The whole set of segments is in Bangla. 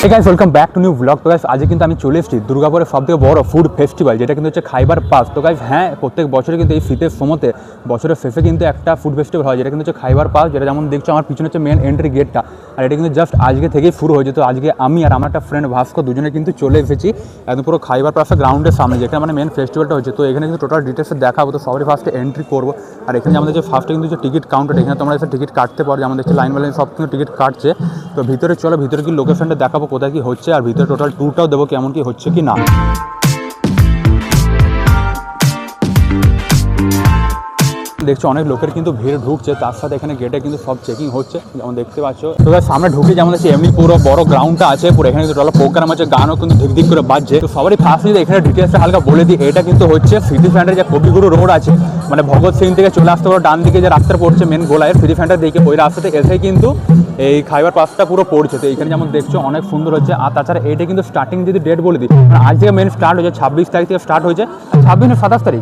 Hey guys, welcome back to new vlog. তো গাইস আজকে কিন্তু আমি চলে এসেছি দুর্গাপুরের সবথেকে বড় ফুড ফেস্টিভ্যাল, যেটা কিন্তু হচ্ছে খাইবার পাস। তো গাইস হ্যাঁ, প্রত্যেক বছরে কিন্তু এই শীতের সময়তে বছরের শেষে কিন্তু একটা ফুড ফেস্টিভ্যাল হয়, যেটা কিন্তু হচ্ছে খাইবার পাস, যেটা যেমন দেখছো আমার পিছনে হচ্ছে মেন এন্ট্রি গেটটা। আর এটা কিন্তু জাস্ট আজকে থেকেই শুরু হয়েছে। তো আজকে আমি আর আমার একটা ফ্রেন্ড ভাস্কর দুজনে কিন্তু চলে এসেছি একদম পুরো খাইবার পাসের গ্রাউন্ডের সামনে, যেখানে মানে মেন ফেস্টিভ্যালটা হচ্ছে। তো এখানে কিন্তু টোটাল ডিটেলসে দেখাবো। তো সবারই ফার্স্টে এন্ট্রি করবো। আর এখানে আমাদের যে ফার্স্টে কিন্তু যে টিকিট কাউন্টার, এখানে তোমরা এসে টিকিট কাটতে পারো। যেমন দেখছি লাইন বাই লাইন সব কিন্তু টিকিট কাটছে। তো ভিতরে চলো, ভিতরে কি লোকেশনটা দেখাবো কোথায় কি হচ্ছে, আর ভিতরে টোটাল ট্যুরটাও দেবো কেমন কি হচ্ছে কি না। দেখছো অনেক লোকের কিন্তু ভিড় ঢুকছে, তার সাথে এখানে গেটে কিন্তু সব চেকিং হচ্ছে যেমন দেখতে পাচ্ছ। তো সামনে ঢুকে যেমন দেখছি এমনি পুরো বড় গ্রাউন্ডটা আছে, পুরো এখানে কিন্তু টোটাল প্রোগ্রাম আছে, গানও কিন্তু ধিক ধিক করে বাজছে। তো সবারই ফার্স্ট যদি এখানে ডিটেলসটা হালকা বলে দিই, এটা কিন্তু হচ্ছে সিটি সেন্টারের যে কবিগুরু রোড আছে, মানে ভগৎ সিং থেকে চলে আসতে পারো ডান দিকে যে রাস্তা পড়ছে মেন গোলায় সিটি সেন্টার দিকে, ওই রাস্তাতে এসে কিন্তু এই খাইবার পাসটা পুরো পড়ছে। তো এখানে যেমন দেখছো অনেক সুন্দর হচ্ছে। আর তাছাড়া এটা কিন্তু স্টার্টিং যদি ডেট বলে দিই, মানে আজ থেকে মেন স্টার্ট হয়েছে 26 তারিখ থেকে স্টার্ট হয়েছে, 26 না 27 তারিখ,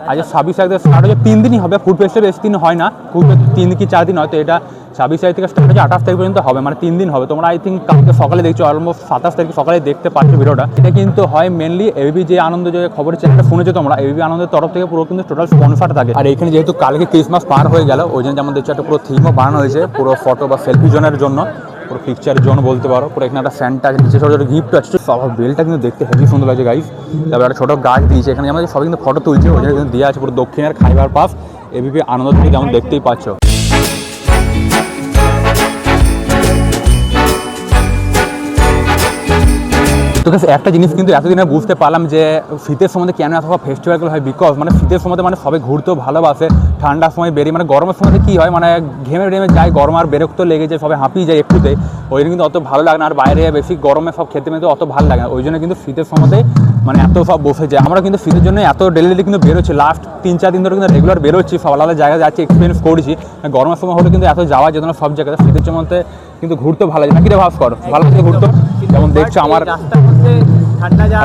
আজ 26 তারিখ থেকে স্টার্ট হয়েছে। 3 দিনই হবে ফুড ফেস্টিভ্যাল, বেশি দিন হয় না, খুব 3 কি 4 দিন হয়। তো এটা 26 তারিখ থেকে স্টার্ট হয়েছে, 28 তারিখ পর্যন্ত হবে, মানে 3 দিন হবে। তোমরা আই থিঙ্ক কালকে সকালে দেখছো, অলমোস্ট 27 তারিখ সকালে দেখতে পাচ্ছ ভিডিওটা। এটা কিন্তু হয় মেনলি এবিপি যে আনন্দ যে খবরের চ্যানেলটা শুনেছো তোমরা, এবিপি আনন্দের তরফ থেকে পুরো কিন্তু টোটাল স্পন্সর থাকে। আর এখানে যেহেতু কালকে ক্রিসমাস পার হয়ে গেল, ওই জন্য যেমন দেখছো একটা পুরো থিমও বানানো হয়েছে পুরো ফটো বা সেলফি জোনের জন্য, পুরো পিকচারের জন্য বলতে পারো। পুরো এখানে একটা ফ্যানটা আছে, নিচে ছোটো ছোটো গিফট আছে, সব বেলটা কিন্তু দেখতে হেভি সুন্দর লাগছে গাইস। তারপরে একটা ছোটো গাছ দিয়েছে এখানে, যেমন সবাই কিন্তু ফটো তুলছে, ওই জন্য কিন্তু দেওয়া আছে পুরো দক্ষিণের খাইবার পাস এবিপি আনন্দ থেকে, যেমন দেখতেই পাচ্ছ। তো একটা জিনিস কিন্তু এতদিনে বুঝতে পারলাম যে শীতের সময় কেন এত ফেস্টিভ্যালগুলো হয়, বিকজ মানে শীতের সময় মানে সবাই ঘুরতেও ভালোবাসে, ঠান্ডার সময় বেরিয়ে, মানে গরমের সময় কী হয় মানে ঘেমে যায়, গরম আর বেরোক্ত লেগে যায়, সবাই হাঁপিয়ে যায় একটুতে, ওই জন্য কিন্তু অত ভালো লাগে না। আর বাইরে বেশি গরমে সব খেতে মেতে অত ভালো লাগে না, ওই জন্য কিন্তু শীতের সময়তে মানে এত সব বসে যায়। আমরা কিন্তু শীতের জন্য এত ডেলি কিন্তু বেরোচ্ছি, লাস্ট 3-4 দিন ধরে কিন্তু রেগুলার বেরোচ্ছি, সব আলাদা জায়গায় যাচ্ছি, এক্সপিরিয়েন্স করছি। গরমের সময় হলে কিন্তু এত যাওয়া যেত না সব জায়গায়, শীতের সময়তে কিন্তু ঘুরতে ভালো লাগে না, কি রে ভাস করো ভালো লাগে ঘুরতে। যেমন দেখছো আমার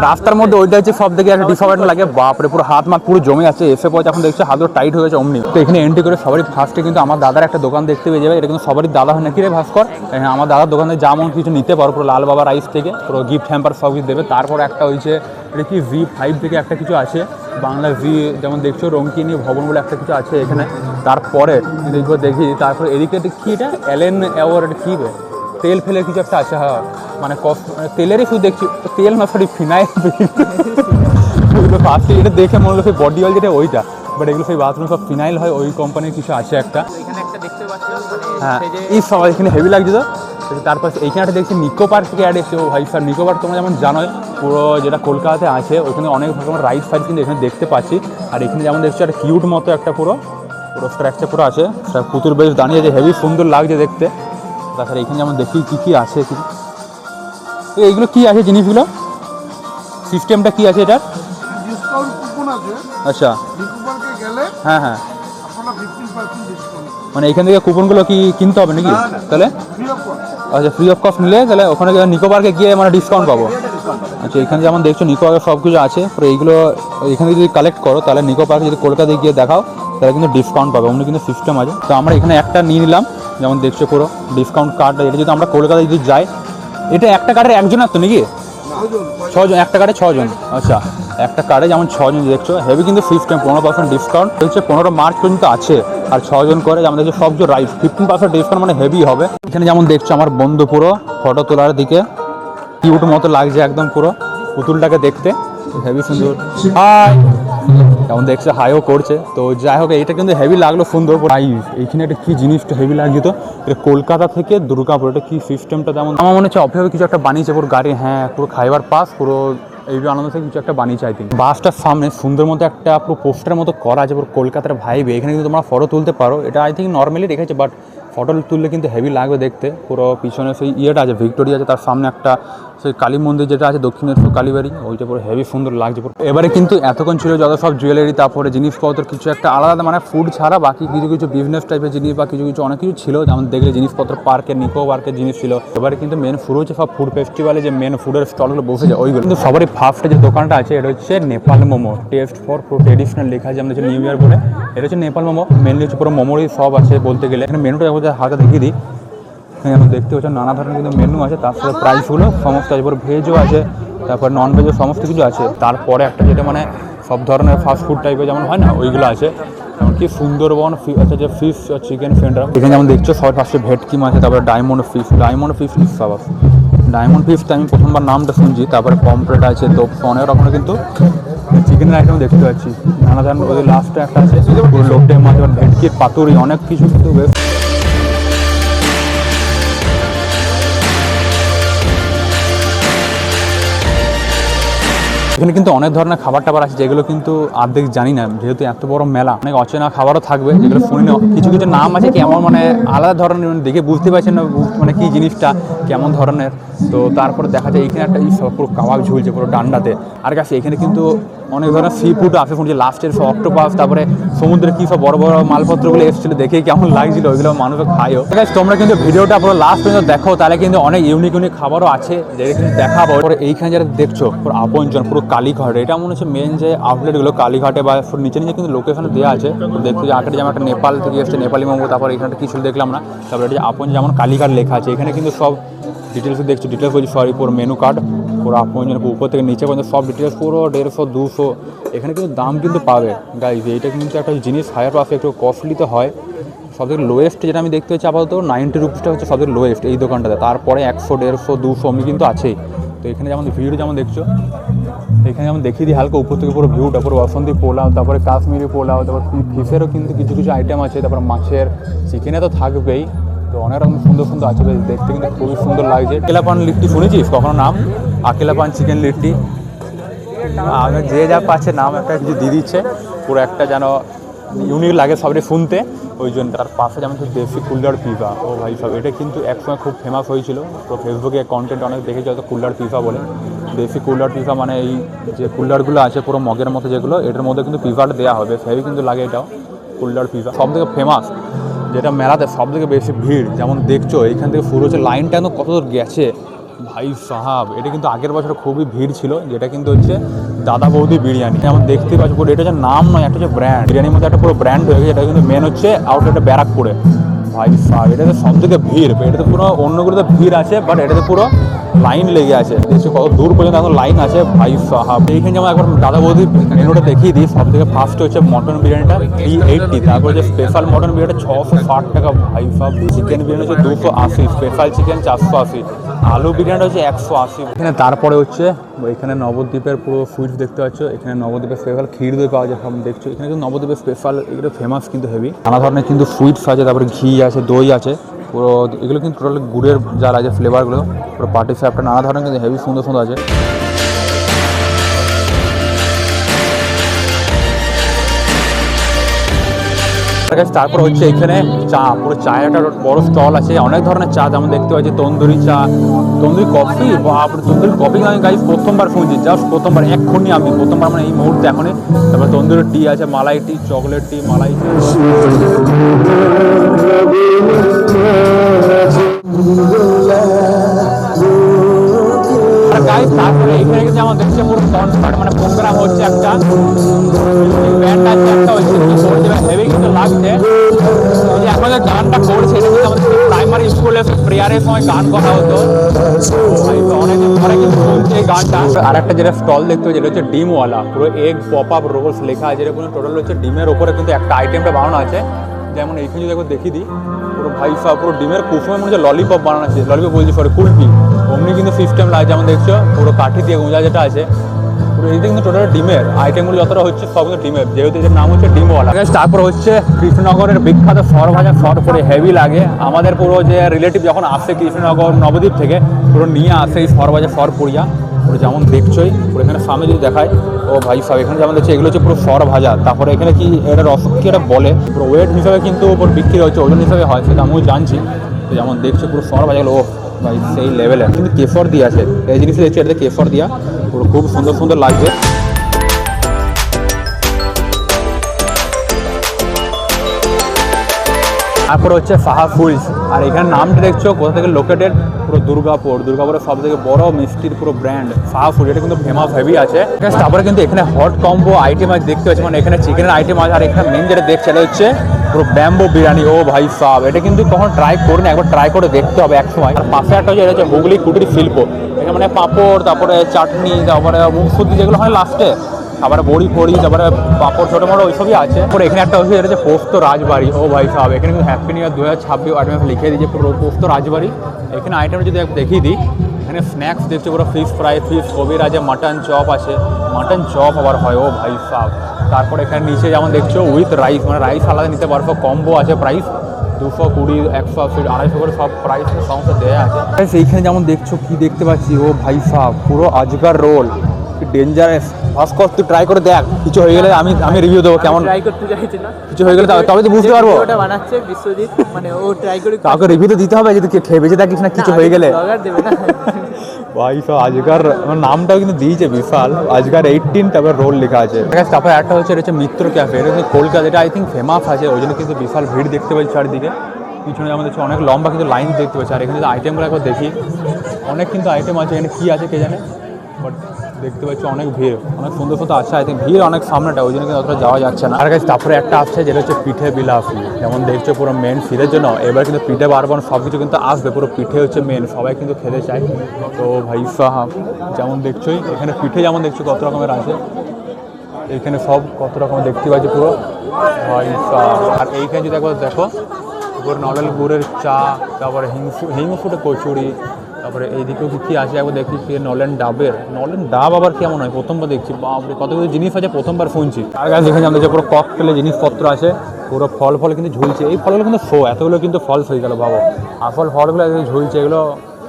রাস্তার মধ্যে ওইটা হচ্ছে সব থেকে একটা ডিসঅ্যাডভান্টেজ লাগে, বাপরে পুরো হাত মাত পুরো জমে আছে, এসে পরে যখন দেখছো হাতও টাইট হয়ে গেছে অমনি। তো এখানে এন্ট্রি করে সবারই ফার্স্টে কিন্তু আমার দাদার একটা দোকান দেখতে পেয়ে যাবে, এটা কিন্তু সবারই দাদা হয় নাকি রে ভাস্কর। হ্যাঁ, আমার দাদার দোকানে যেমন কিছু নিতে পারো, পুরো লাল বাবা রাইস থেকে পুরো গিফট হ্যাম্পার সব কিছু দেবে। তারপর একটা হয়েছে এটা কি V5 থেকে একটা কিছু আছে, বাংলা ভি, যেমন দেখছো রঙ্কিনী ভবন বলে একটা কিছু আছে এখানে। তারপরে দেখবো দেখি, তারপরে এদিকে কি এটা এলএন অ্যাওয়ার্ড কি তেল ফেলের কিছু একটা আছে, হ্যাঁ মানে তেলেরই শুধু দেখছি, তেল না সরি ফিনাইল, ফার্স্টে এটা দেখে মনে হলো সেই বডি অয়েল যেটা ওইটা, বাট এগুলো সেই বাথরুম সব ফিনাইল হয়, ওই কোম্পানির কিছু আছে একটা। হ্যাঁ এই সবাই এখানে হেভি লাগছে। তো তারপর এইখানে একটা দেখছি নিকো পার্ক থেকে অ্যাড এসছে। ও ভাই স্যার, নিকো পার্ক তোমরা যেমন জানোই পুরো যেটা কলকাতাতে আছে, ওইখানে অনেক রকমের রাইড ফাইড কিন্তু এখানে দেখতে পাচ্ছি। আর এখানে যেমন দেখছি একটা কিউট মতো একটা পুরো স্ট্রাকচার পুরো আছে, পুতুল বেশ দাঁড়িয়ে আছে, হেভি সুন্দর লাগছে দেখতে। তাছাড়া এখানে যেমন দেখি কী আছে, এইগুলো কী আছে জিনিসগুলো, সিস্টেমটা কী আছে এটার? আচ্ছা হ্যাঁ হ্যাঁ, মানে এখান থেকে কুপনগুলো কি কিনতে হবে নাকি তাহলে? আচ্ছা, ফ্রি অফ কস্ট নিলে তাহলে ওখানে নিকো পার্কে গিয়ে মানে ডিসকাউন্ট পাবো। আচ্ছা, এখানে যেমন দেখছো নিকো পার্কে সব কিছু আছে, পুরো এইগুলো এখানে যদি কালেক্ট করো তাহলে নিকো পার্কে যদি কলকাতায় গিয়ে দেখাও তাহলে কিন্তু ডিসকাউন্ট পাবে, অন্য কিন্তু সিস্টেম আছে। তো আমরা এখানে একটা নিয়ে নিলাম, যেমন দেখছো পুরো ডিসকাউন্ট কার্ডটা। এটা যদি আমরা কলকাতায় যদি যাই, এটা একটা কার্ডের একজনের তো নাকি 6 জন, একটা কার্ডে 6 জন। আচ্ছা, একটা কার্ডে যেমন 6 জন দেখছো, হেভি কিন্তু সিস্টেম, 15% ডিসকাউন্ট হচ্ছে 15 মার্চ পর্যন্ত আছে। আর 6 জন করে যেমন দেখছো সব যে রাইড 15% ডিসকাউন্ট, মানে হেভি হবে। এখানে যেমন দেখছো আমার বন্ধু পুরো ফটো তোলার দিকে কিউট মতো লাগছে একদম, পুরো পুতুলটাকে দেখতে হেভি সুন্দর। হাই, যেমন দেখছো হাইও করছে। তো যাই হোক, এটা কিন্তু হেভি লাগলো সুন্দর। এইখানে একটা কী জিনিসটা হেভি লাগছে, তো এটা কলকাতা থেকে দুর্গাপুর, এটা কী সিস্টেমটা তেমন আমার মনে হচ্ছে অফিসে কিছু একটা বানিয়েছে পুরো গাড়ি, হ্যাঁ পুরো খাইবার পাস পুরো এই আনন্দ থেকে কিছু একটা বানিয়েছে আই থিঙ্ক। বাসটার সামনে সুন্দর মতো একটা পুরো পোস্টারের মতো করা আছে, পুরো কলকাতার ভাইবে। এখানে কিন্তু তোমরা ফটো তুলতে পারো, এটা আই থিঙ্ক নর্মালি রেখেছে, বাট ফটো তুললে কিন্তু হেভি লাগবে দেখতে। পুরো পিছনে সেই ইয়েটা আছে, ভিক্টোরিয়া আছে, তার সামনে একটা সেই কালী মন্দির যেটা আছে দক্ষিণেশ্বর কালীবাড়ি, ওইটা পুরো হেভি সুন্দর লাগছে। এবারে কিন্তু এতক্ষণ ছিল যত সব জুয়েলারি, তারপরে জিনিসপত্র কিছু একটা আলাদা, মানে ফুড ছাড়া বাকি কিছু কিছু বিজনেস টাইপের জিনিস বা কিছু কিছু অনেক কিছু ছিল, যেমন দেখলে জিনিসপত্র পার্কের, নিকো পার্কের জিনিস ছিল। এবারে কিন্তু মেন ফুড হচ্ছে সব ফুড ফেস্টিভ্যালে যে মেন ফুডের স্টলগুলো বসে যায় ওইগুলো। কিন্তু সবারই ফার্স্টে যে দোকানটা আছে এটা হচ্ছে Nepal momo, test for traditional লেখা আছে, আমরা হচ্ছে নিউ ইয়ার বলে। এটা হচ্ছে নেপাল মোমো, মেনলি হচ্ছে পুরো মোমোরই সব আছে বলতে গেলে। এখানে মেনুটা হাতে দেখিয়ে দিই, এখানে আমরা দেখতে পাচ্ছি নানা ধরনের কিন্তু মেনু আছে, তার সাথে প্রাইসগুলো সমস্ত আছে, ভেজও আছে, তারপর নন ভেজও সমস্ত কিছু আছে। তারপরে একটা যেটা মানে সব ধরনের ফাস্টফুড টাইপের যেমন হয় না ওইগুলো আছে, এমনকি সুন্দরবন আছে যে ফিশ চিকেন ফ্রেন্ডরা। এখানে যেমন দেখছো সবার ফার্স্টে ভেটকি মাছ আছে, তারপরে ডায়মন্ড ফিশ সব ডায়মন্ড ফিশটা আমি প্রথমবার নামটা শুনছি। তারপরে পমফ্রেট আছে, তো অনেক রকমের কিন্তু চিকেনের আইটেম দেখতে পাচ্ছি, নানা ধরনের। ওদের লাস্টে একটা আছে পুরো লোটে মাছ, ভেটকির পাতুরি, অনেক কিছু কিন্তু বেশ। এখানে কিন্তু অনেক ধরনের খাবার টাবার আছে যেগুলো কিন্তু অর্ধেক জানি না, যেহেতু এত বড় মেলা অনেক অচেনা খাবারও থাকবে যেগুলো শুনি না। কিছু কিছু নাম আছে কেমন মানে আলাদা ধরনের, দেখে বুঝতে পারছেন না মানে কি জিনিসটা কেমন ধরনের। তো তারপরে দেখা যায় এখানে একটা পুরো কাবাব ঝুলছে পুরো ডান্ডাতে। আর কাছে এখানে কিন্তু অনেক ধরনের সি ফুড আছে, শুনছি লাস্টের সব অক্টোপাস, তারপরে সমুদ্রে কী সব বড় বড় মালপত্রগুলো এসেছিলো, দেখেই কেমন লাগছিল, ওইগুলো মানুষও খায়ও। ঠিক আছে, তোমরা কিন্তু ভিডিওটা পুরো লাস্ট পর্যন্ত দেখো, তাহলে কিন্তু অনেক ইউনিক খাবারও আছে যেটা কিন্তু দেখাবো। এইখানে যারা দেখছো পুরো আপনজন, পুরো কালীঘাট, এটা মনে হচ্ছে মেন যে আউটলেটগুলো কালীঘাটে বা নিচে নিচে কিন্তু লোকেশনে দেওয়া আছে। দেখতে যে আগে যেমন একটা নেপাল থেকে এসছে নেপালি মোমো, তারপর এখানে কিছু দেখলাম না, তারপরে এটা আপন যেমন কালীঘাট লেখা আছে। এখানে কিন্তু সব ডিটেলস দেখছি, ডিটেলস বলছি সরি, পুরো মেনু কার্ড পুরো আপনজন উপর থেকে নিচে পর্যন্ত সব ডিটেলস পুরো 150 200। এখানে কিন্তু দাম কিন্তু পাবে গাইজ, এইটা কিন্তু একটা জিনিস হায়ার পাশে একটু কস্টলি তো হয়। সবথেকে লোয়েস্ট যেটা আমি দেখতে পাচ্ছি আপাতত 90 রুপিসটা হচ্ছে সবথেকে লোয়েস্ট এই দোকানটাতে, তারপরে 100 150 200 অমনি কিন্তু আছেই। তো এখানে যেমন ভিড় যেমন দেখছো, এখানে যেমন দেখিয়ে দিই হালকা উপর থেকে পুরো ভিউটা, পুরো বাসন্তী পোলাও, তারপরে কাশ্মীরি পোলাও, তারপর ফিশেরও কিন্তু কিছু কিছু আইটেম আছে, তারপর মাছের, চিকেনে তো থাকবেই। তো অনেক রকম সুন্দর সুন্দর আছে, দেখতে কিন্তু খুবই সুন্দর লাগছে। আকেলা পান লিট্টি শুনেছিস কখনো নাম? আকেলা পান চিকেন লিট্টি, আমি যে যা পাচ্ছে নাম একটা কিছু দিয়ে দিচ্ছে, পুরো একটা যেন ইউনিক লাগে সবাই শুনতে, ওই জন্য। তার পাশে যেমন দেশি কুল্লার পিজা, ও ভাই সব এটা কিন্তু একসময় খুব ফেমাস হয়েছিল, তো ফেসবুকে কন্টেন্ট অনেক দেখেছি হয়তো কুল্লার পিজা বলে। দেশি কুল্লার পিজা মানে এই যে কুল্লারগুলো আছে পুরো মগের মতো যেগুলো, এটার মধ্যে কিন্তু পিজাটা দেওয়া হবে, হেভি কিন্তু লাগে এটাও কুল্লার পিজা। সব থেকে ফেমাস যেটা মেলাতে সব থেকে বেশি ভিড়, যেমন দেখছো এইখান থেকে পুরো হচ্ছে লাইনটা একদম কত দূর গেছে ভাই সাহাব। এটা কিন্তু আগের বছর খুবই ভিড় ছিল, যেটা কিন্তু হচ্ছে দাদা বৌদি বিরিয়ানি, যেমন দেখতে পাচ্ছি পুরো এটা হচ্ছে নাম নয়, একটা হচ্ছে ব্র্যান্ড, বিরিয়ানির মধ্যে একটা পুরো ব্র্যান্ড হয়ে গেছে। এটা কিন্তু মেন হচ্ছে আউটলেটে ব্যারাকপুরে ভাই সাহাব। এটাতে সব থেকে ভিড়, এটাতে পুরো অন্যগুলোতে ভিড় আছে, বাট এটাতে পুরো লাইন লেগে আছে, দেখছি কত দূর পর্যন্ত এখন লাইন আছে ভাই সাহাব। এইখানে যেমন একবার দাদা বৌদি মেনুটা দেখিয়ে দিই। সব থেকে ফার্স্ট হচ্ছে মটন বিরিয়ানিটা 380, তারপর হচ্ছে স্পেশাল মটন বিরিয়ানিটা 660 টাকা ভাই সাহাব। চিকেন বিরিয়ানি হচ্ছে 280, স্পেশাল চিকেন 480, আলু বিরিয়ানি হচ্ছে 180 এখানে। তারপরে হচ্ছে এখানে নবদ্বীপের পুরো সুইটস দেখতে পাচ্ছ, এখানে নবদ্বীপের স্পেশাল ক্ষীর দই পাওয়া যায় সব দেখছো। এখানে কিন্তু নবদ্বীপের স্পেশাল এগুলো ফেমাস কিন্তু হেভি, নানা ধরনের কিন্তু সুইটস আছে, তারপরে ঘি আছে, দই আছে, পুরো এগুলো কিন্তু টোটাল গুড়ের যার আছে ফ্লেভারগুলো, পুরো পার্টি সাপটা নানা ধরনের কিন্তু হেভি সুন্দর সুন্দর আছে। তারপর হচ্ছে এখানে চা, পুরো চায়ের একটা বড় স্টল আছে, অনেক ধরনের চা যেমন দেখতে পাচ্ছি, তন্দুরি চা, তন্দুরি কফি, বা তন্দুরি কফি আমি গাইজ প্রথমবার শুনছি, জাস্ট প্রথমবার, এক্ষুনি আমি প্রথমবার মানে এই মুহূর্তে এখনই। তারপরে তন্দুরি টি আছে, মালাই টি, চকলেট টি, মালাই টি। তারপরে এখানে কিন্তু আমার দেখছে পুরো কনসার্ট মানে প্রোগ্রাম হচ্ছে, একটা ব্যান্ড আছে, একটা হেভি কিন্তু লাগছে। এখন যে গানটা করছে এটা কিন্তু আমাদের প্রাইমারি স্কুলে প্রেয়ারের সময় গান করা হতো, অনেকদিন পরে কিন্তু শুনছে এই গানটা। আর একটা যেটা স্টল দেখতে হবে, যেটা হচ্ছে ডিমওয়ালা, পুরো এগ পপ আপ রোলস লেখা আছে, যেটা কোনো টোটাল হচ্ছে ডিমের ওপরে কিন্তু একটা আইটেমটা বানানো আছে। যেমন এইখানে যদি একবার দেখিয়ে দিই, পুরো ভাই সাহেব পুরো ডিমের কুসুমে মনে হচ্ছে ললিপপ বানানো আছে, ললিপপ বলছি সরি কুলপি, অমনি কিন্তু সিস্টেম লাগে, যেমন দেখছো পুরো কাঠি দিয়ে গুঁজা যেটা আছে, পুরো এইটা কিন্তু টোটাল ডিমের আইটেমগুলো যতটা হচ্ছে সব কিন্তু ডিমের, যেহেতু এর নাম হচ্ছে ডিমওয়ালা। তারপর হচ্ছে কৃষ্ণনগরের বিখ্যাত সর ভাজা, সর পরে হেভি লাগে। আমাদের পুরো যে রিলেটিভ যখন আসে কৃষ্ণনগর নবদ্বীপ থেকে, পুরো নিয়ে আসে এই সর ভাজা, সর পুরিয়া, পুরো যেমন দেখছোই পুরো এখানে সামনে যদি দেখায়, ও ভাই সাহেব এখানে যেমন দেখছে এগুলো হচ্ছে পুরো সর ভাজা। তারপরে এখানে কি এটা রসক কি এটা বলে, পুরো ওয়েট হিসাবে কিন্তু ওপর বিক্রি হচ্ছে, ওজন হিসাবে হয়, সেটা আমিও জানছি। তো যেমন দেখছো পুরো সর ভাজাগুলো, ও ভাই সেই লেভেলের, কিন্তু কেফর দিয়ে আছে এই জিনিসটা দেখছি, এটাতে কেফর দিয়া পুরো খুব সুন্দর সুন্দর লাগবে। তারপর হচ্ছে সাহা ফুলস, আর এখানে নামটা দেখছো কোথা থেকে লোকেটেড, পুরো দুর্গাপুরের সব থেকে বড় মিষ্টির পুরো ব্র্যান্ড সাহা ফুল, এটা কিন্তু ফেমাস হেভি আছে। তারপরে কিন্তু এখানে হট কম্বো আইটেম আছে দেখতে পাচ্ছি, মানে এখানে চিকেনের আইটেম আছে, আর এখানে মেন যেটা দেখছে এটা হচ্ছে পুরো ব্যাম্বো বিরিয়ানি। ও ভাই সাব, এটা কিন্তু কখন ট্রাই করিনি, একবার ট্রাই করে দেখতে হবে এক সময়। আর পাশে একটা হচ্ছে, এটা হচ্ছে হুগলি কুটির শিল্প। এটা মানে পাঁপড়, তারপরে চাটনি, তারপরে মুখশুদ্ধি যেগুলো হয় লাস্টে, আবার বড়ি ফড়ি, তারপরে পাঁপড় ছোটো মোটো ওইসবই আছে। তারপরে এখানে একটা হচ্ছে, এটা হচ্ছে পোস্ত রাজবাড়ি। ও ভাই সাহেব, এখানে কিন্তু হ্যাপি নিউ ইয়ার 2026 আইটেম লিখে দিয়েছে পুরো পোস্ত রাজবাড়ি। এখানে আইটেম যদি দেখিয়ে দিই, এখানে স্ন্যাক্স দেখছে পুরো ফিশ ফ্রাই, ফিশ কবির আছে, মাটন চপ আছে, মাটন চপ আবার হয়। ও ভাই সাহেব, তারপর এখানে নিচে যেমন দেখছো উইথ রাইস, মানে রাইস আলাদা নিতে পারবো, কম্বো আছে প্রাইস 220, 180, 250 করে সব প্রাইস সমস্ত দেওয়া আছে। এইখানে যেমন দেখছো কি দেখতে পাচ্ছি, ও ভাই সাহেব পুরো আজকার রোল, ডেঞ্জারাস। ভাস্কর তুই ট্রাই করে দেখ, কিছু হয়ে গেলে আমি রিভিউ দেবো কেমন। ট্রাই করতে চাইছি না, কিছু হয়ে গেলে তবে তো বুঝতে পারবো। ওটা বানাচ্ছে বিশ্বজিৎ, মানে ও ট্রাই করে কাউকে রিভিউ তো দিতে হবে, যদি খেয়ে বেঁচে থাকিস না কিছু হয়ে গেলে। ব্লগার দেবে না ভাই সাহেব আজকার নামটাও কিন্তু দিয়েছে বিশাল, আজকার 18, তারপর রোল লেখা আছে। তারপরে একটা হচ্ছে, এটা হচ্ছে মিত্র ক্যাফে, এটা হচ্ছে কলকাতা, এটা আই থিঙ্ক ফেমাস আছে, ওই জন্য কিন্তু বিশাল ভিড় দেখতে পাচ্ছি চারিদিকে। পিছনে আমাদের হচ্ছে অনেক লম্বা কিন্তু লাইন দেখতে পাচ্ছি। আর এখানে আইটেমগুলো একবার দেখি, অনেক কিন্তু আইটেম আছে, এখানে কী আছে কে জানে, বাট দেখতে পাচ্ছি অনেক ভিড়, অনেক সুন্দর সুন্দর আছে। আই থিঙ্ক ভিড় অনেক সামনেটা, ওই জন্য কিন্তু অতটা যাওয়া যাচ্ছে না। আর কাছে তারপরে একটা আসছে, যেটা হচ্ছে পিঠে বিলাসী, যেমন দেখছো পুরো মেন শীতের জন্য এবার কিন্তু পিঠে বারবার সব কিছু কিন্তু আসবে, পুরো পিঠে হচ্ছে মেন, সবাই কিন্তু খেতে চায়। তো ভাই সাহাব যেমন দেখছোই, এখানে পিঠে যেমন দেখছো কত রকমের আছে, এইখানে সব কত রকমের দেখতে পাচ্ছি পুরো ভাই সাহাব। আর এইখানে যদি একবার দেখো, পুরো নলেল গুড়ের চা, তারপরে হিংসুটে কচুরি, তারপরে এইদিকেও কী আছে একবার দেখি, নলেন ডাব আবার কেমন হয় প্রথমবার দেখছি, বাপরে কত কিছু জিনিস আছে প্রথমবার শুনছি। তার কাছে দেখে আমাদের যে পুরো ককটেলের জিনিসপত্র আছে, পুরো ফল কিন্তু ঝুলছে, এই ফলগুলো কিন্তু এতগুলো কিন্তু ফলস হয়ে গেল ভাবো, আসল ফলগুলো ঝুলছে, এগুলো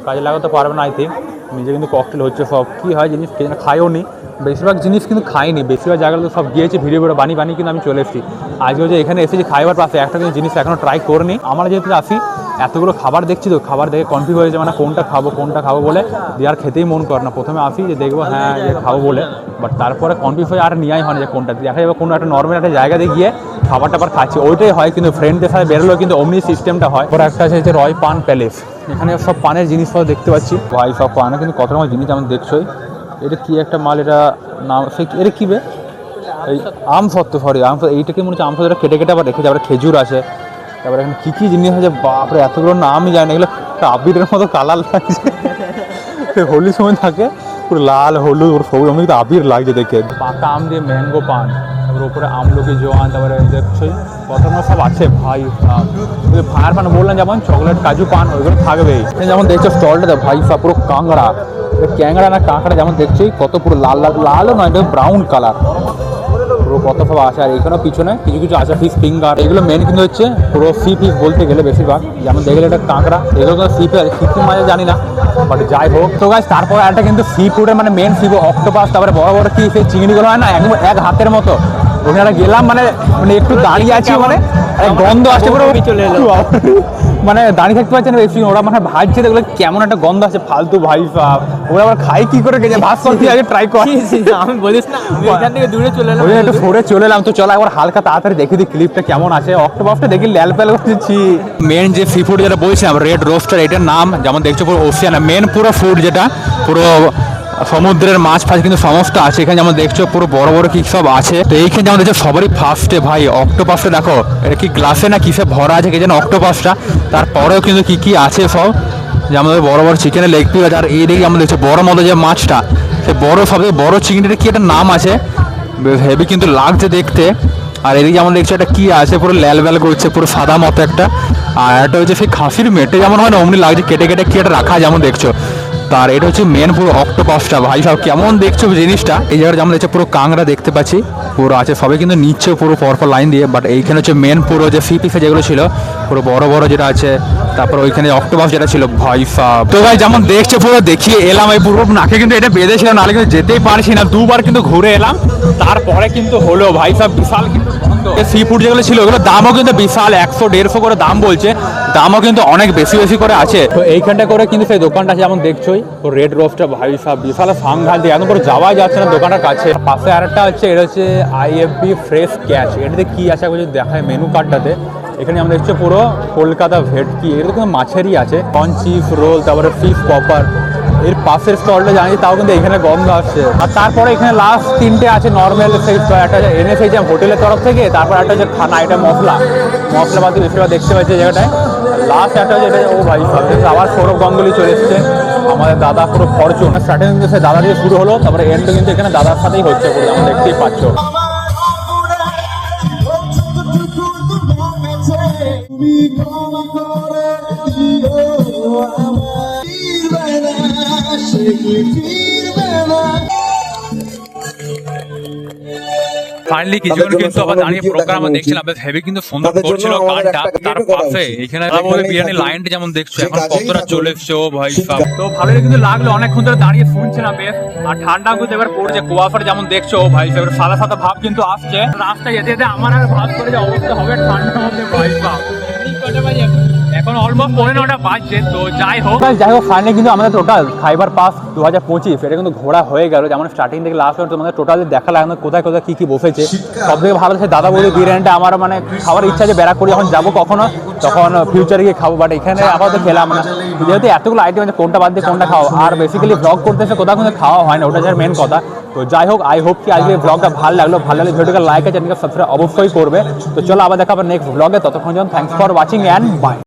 কাজে লাগাতে পারবে না আই থিঙ্ক। নিজে কিন্তু ককটেল হচ্ছে সব, কী হয় জিনিস কে খায়ও নি, বেশিরভাগ জিনিস কিন্তু খাইনি, বেশিরভাগ জায়গাগুলো সব গিয়েছে ভিডিও বানিয়ে কিন্তু আমি চলে এসেছি। আজকে যে এখানে এসেছি খাইবার পাশে, একটা কিন্তু জিনিস এখনও ট্রাই করিনি। আমরা যেহেতু আসি এতগুলো খাবার দেখছি, তো খাবার দেখে কনফিউজ হয়েছে, মানে কোনটা খাবো বলে দিয়ে আর খেতেই মন করে না। প্রথমে আসি যে দেখবো হ্যাঁ যে খাবো বলে, বাট তারপরে কনফিউজ হয়ে আর নেওয়াই হয় না যে কোনটা দেখা যাবে। কোনো একটা নর্মাল একটা জায়গাতে গিয়ে খাবার টাবার খাচ্ছি ওইটাই হয়, কিন্তু ফ্রেন্ডদের সাথে বেরোলেও কিন্তু অমনি সিস্টেমটা হয়। পরে একটা আছে যে রয় পান প্যালেস, এখানে সব পানের জিনিসপত্র দেখতে পাচ্ছি ভাই, সব পানে কিন্তু কত রকম জিনিস যেমন দেখছোই। এটা কি একটা মাল, এটা নাম এটা কী বে, এই আমসত্ত্ব, এইটাকে মনে হচ্ছে আমসত্ত্ব, কেটে কেটে আবার রেখেছে। আবার খেজুর আছে, তারপরে এখানে কী জিনিস আছে বাপরে, এতগুলো নামই জানি না, এগুলো আবিরের মতো কালার লাগছে হোলির সময় থাকে পুরো লাল হলুদ সবুজ, অনেক কিন্তু আবির লাগছে দেখে। পাকা আম দিয়ে ম্যাঙ্গো পান, তারপরে উপরে আমলকি জোয়ান, তারপরে দেখছোই কত সব আছে ভাই। ভাঁড় পান বললাম, যেমন চকলেট কাজু পান ওইগুলো থাকবেই। যেমন দেখছো স্টলটাতে ভাই সব পুরো কাঁকড়া, ক্যাংড়া না কাঁকড়া যেমন দেখছোই কত পুরো লালও নয়, এটা ব্রাউন কালার, পুরো কত সব আছে। আর এখানেও পিছনে কিছু আছে ফিশ ফিঙ্গার, এগুলো মেন কিন্তু হচ্ছে পুরো সি ফিশ বলতে গেলে বেশিরভাগ, যেমন দেখলে এটা কাঁকড়া, এগুলো কিন্তু সি ফিশ, কী মাঝে জানি না, বাট যাই হোক। তো গাইস তারপরে একটা কিন্তু সি ফুডের মানে মেন সি অক্টোপাস, তারপরে বড় বড় কি সেই চিংড়িগুলো হয় না একদম এক হাতের মতো, ওখানে গেলাম মানে একটু দাঁড়িয়ে আছি, মানে গন্ধ আসছে পুরো চলে এলো, মানে দাঁড়িয়ে থাকতে পারছে না বেশি, ওরা মানে ভাজছে দেখলে কেমন একটা গন্ধ আছে ফালতু ভাই সাহেব। ওরা আবার খাই কি করে গেছে, ভাত সবজি আগে ট্রাই কর, আমি বলিস না এখান থেকে দূরে চলে এলাম, একটু সরে চলে এলাম। তো চলো একবার হালকা তাড়াতাড়ি দেখি ক্লিপটা কেমন আছে। অক্টোপাসটা দেখি ল্যাল প্যাল করছি। মেন যে সি ফুড যেটা বলছিলাম রেড রোস্টার, এটার নাম যেমন দেখছো পুরো ওশিয়ান, মেন পুরো ফুড যেটা পুরো সমুদ্রের মাছ ফাছ কিন্তু সমস্ত আছে এখানে, যেমন দেখছো পুরো বড় বড় কি সব আছে। তো এইখানে যেমন দেখছো সবারই ফার্স্টে ভাই অক্টোপাসটা দেখো, এটা কি গ্লাসে না কিসে ভরা আছে কে যেন অক্টোপাসটা, তারপরেও কিন্তু কি আছে সব, যেমন বড় বড় চিকেনের লেগ পিস আছে। আর এই দিকে আমরা দেখছো বড় মতো যে মাছটা, সে বড় সবথেকে বড় চিংড়িটা কি একটা নাম আছে, হেভি কিন্তু লাগছে দেখতে। আর এদিকে যেমন দেখছো একটা কি আছে পুরো ল্যাল ব্যাল করছে, পুরো সাদা মতো একটা। আর একটা হচ্ছে সেই খাসির মেটে যেমন হয় না অমনি লাগছে, কেটে কেটে কি একটা রাখা যেমন দেখছো। তার এটা হচ্ছে মেন পুরো অক্টোপাসটা ভাই সব কেমন দেখছো জিনিসটা। এই জায়গাটা যেমন দেখছো পুরো কাঁকড়া দেখতে পাচ্ছি পুরো আছে, সবাই কিন্তু নিচ্ছে পুরো পরপর লাইন দিয়ে। বাট এইখানে হচ্ছে মেন পুরো যে সি পিসে যেগুলো ছিল পুরো বড় বড় যেটা আছে, তারপর ওইখানে অক্টোপাস যেটা ছিল ভাই সাব। তো ভাই যেমন দেখছো পুরো দেখিয়ে এলাম, এই পুরো নাকে কিন্তু এটা বেঁধেছিল, নাহলে কিন্তু যেতেই পারছি না। দুবার কিন্তু ঘুরে এলাম, তারপরে কিন্তু হলো ভাই সাব বিশাল কিন্তু সি ফুড যেগুলো ছিল ওগুলো দামও কিন্তু বিশাল 100-150 করে দাম বলছে, দামও কিন্তু অনেক বেশি বেশি করে আছে। তো এইখানটা করে কিন্তু সেই দোকানটা আছে যেমন দেখছোই রেড রোস্টার ভাই সাব বিশাল সাংঘাতিক, দিয়ে একদম করে যাওয়া যাচ্ছে না দোকানটার কাছে। পাশে আরেকটা হচ্ছে, এটা হচ্ছে IFB ফ্রেশ ক্যাচ, এটাতে কি আছে যদি দেখায় মেনু কার্ডটাতে, এখানে আমরা দেখছি পুরো কলকাতা ভেটকি, এটা কিন্তু মাছেরই আছে, কর্ন চিপস রোল, তারপরে ফিশ পপার। এর পাশের স্টলটা জানি তাও কিন্তু এখানে গন্ধ আসছে। আর তারপরে এখানে লাস্ট তিনটে আছে নর্মাল সেই একটা এনেছে যে হোটেলের তরফ থেকে, তারপর একটা হচ্ছে খানা, এটা মশলাপাতি বেশিরভাগ দেখতে পাচ্ছি এই জায়গাটায়। লাস্ট একটা হচ্ছে এটা, ও ভাই আবার সৌরভ গাঙ্গুলি চলে এসছে, আমাদের দাদা পুরো ফরচুন। স্টার্টিং কিন্তু সে দাদা দিয়ে শুরু হলো, তারপরে এন্ডও কিন্তু এখানে দাদার সাথেই হচ্ছে পুরো, আমরা দেখতেই পাচ্ছ। ফাইনালি কিছুক্ষণ কিন্তু আবার দাঁড়িয়ে প্রোগ্রাম দেখছিলাম, বেশ হেভি কিন্তু সুন্দর করছিল গানটা। তার পাশে এখানে বিরিয়ানি লাইনটা যেমন দেখছো এখন কতটা চলে এসছে, ও ভাই সাহেব। তো ভালোই কিন্তু লাগলো, অনেকক্ষণ ধরে দাঁড়িয়ে শুনছিলাম বেশ। আর ঠান্ডা কিন্তু এবার পড়ছে, কুয়াশার যেমন দেখছো, ও ভাই সাহেব সাদা সাদা ভাব কিন্তু আসছে। রাস্তায় যেতে যেতে আমার আর ভাব করে যে অবস্থা হবে ঠান্ডার মধ্যে, ভাই সাহেব। এখন অলমোস্ট 9:30 বাজছে। তো যাই হোক ফাইনালি কিন্তু আমাদের টোটাল খাইবার পাস 2025 এটা কিন্তু ঘোরা হয়ে গেল। যেমন স্টার্টিং থেকে লাস্ট পর্যন্ত তোমাদের টোটালি দেখা লাগলো কোথায় কোথায় কি কি বসেছে। সব থেকে ভালো হচ্ছে দাদা বৌদি বিরিয়ানিটা আমার মানে খাওয়ার ইচ্ছা, যে ব্যারাকপুরে যখন যাবো কখনো তখন ফিউচারে গিয়ে খাবো, বাট এখানে আপাতত খেলাম না, যেহেতু এতগুলো আইটেম আছে কোনটা বাদ দিয়ে কোনটা খাওয়া। আর বেসিক্যালি ব্লগ করতে এসে কোথাও কিন্তু খাওয়া হয় না, ওটা হচ্ছে মেন কথা। তো যাই হোক, আই হোপ কি আজকে ব্লগটা ভালো লাগলো ভিডিওটা লাইক আছে, চ্যানেলকে সাবস্ক্রাইব অবশ্যই করবে। তো চলো আবার দেখা হবে নেক্সট ব্লগে, ততক্ষণ যেমন thanks for watching and by.